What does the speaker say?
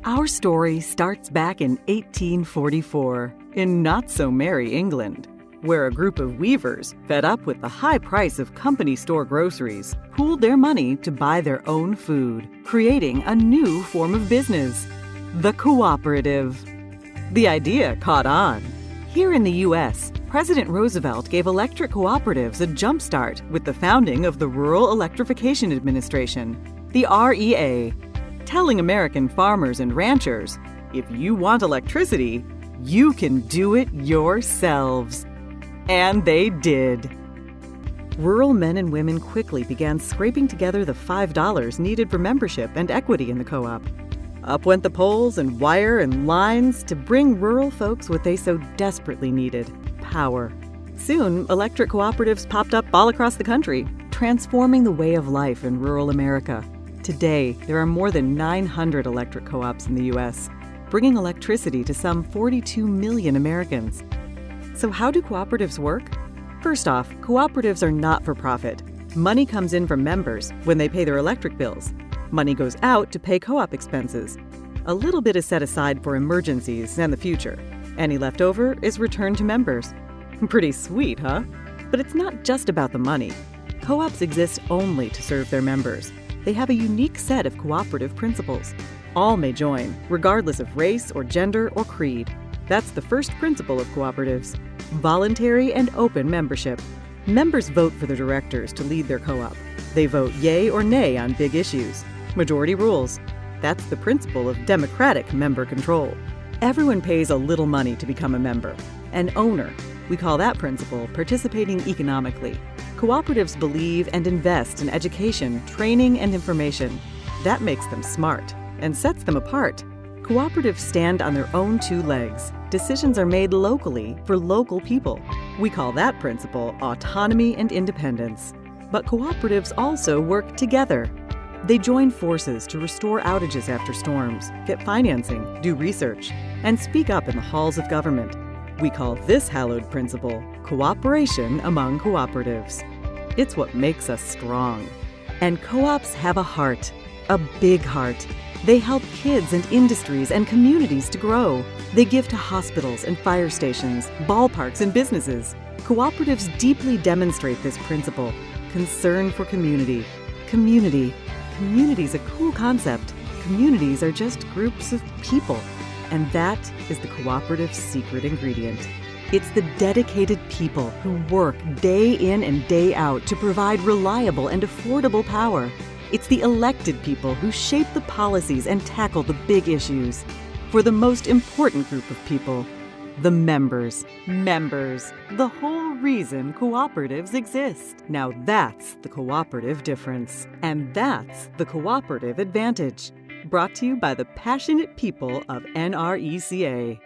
Our story starts back in 1844 in not-so-merry England, where a group of weavers, fed up with the high price of company store groceries, pooled their money to buy their own food, creating a new form of business, the cooperative. The idea caught on. Here in the U.S., President Roosevelt gave electric cooperatives a jumpstart with the founding of the Rural Electrification Administration, the REA, telling American farmers and ranchers, if you want electricity, you can do it yourselves. And they did. Rural men and women quickly began scraping together the $5 needed for membership and equity in the co-op. Up went the poles and wire and lines to bring rural folks what they so desperately needed: power. Soon, electric cooperatives popped up all across the country, transforming the way of life in rural America. Today, there are more than 900 electric co-ops in the U.S., bringing electricity to some 42 million Americans. So how do cooperatives work? First off, cooperatives are not for profit. Money comes in from members when they pay their electric bills. Money goes out to pay co-op expenses. A little bit is set aside for emergencies and the future. Any leftover is returned to members. Pretty sweet, huh? But it's not just about the money. Co-ops exist only to serve their members. They have a unique set of cooperative principles. All may join, regardless of race or gender or creed. That's the first principle of cooperatives: voluntary and open membership. Members vote for the directors to lead their co-op. They vote yay or nay on big issues. Majority rules. That's the principle of democratic member control. Everyone pays a little money to become a member. An owner. We call that principle participating economically. Cooperatives believe and invest in education, training, and information. That makes them smart and sets them apart. Cooperatives stand on their own two legs. Decisions are made locally for local people. We call that principle autonomy and independence. But cooperatives also work together. They join forces to restore outages after storms, get financing, do research, and speak up in the halls of government. We call this hallowed principle cooperation among cooperatives. It's what makes us strong. And co-ops have a heart, a big heart. They help kids and industries and communities to grow. They give to hospitals and fire stations, ballparks and businesses. Cooperatives deeply demonstrate this principle: concern for community. Community's a cool concept. Communities are just groups of people. And that is the cooperative's secret ingredient. It's the dedicated people who work day in and day out to provide reliable and affordable power. It's the elected people who shape the policies and tackle the big issues. For the most important group of people, the members. Members, the whole reason cooperatives exist. Now that's the cooperative difference. And that's the cooperative advantage. Brought to you by the passionate people of NRECA.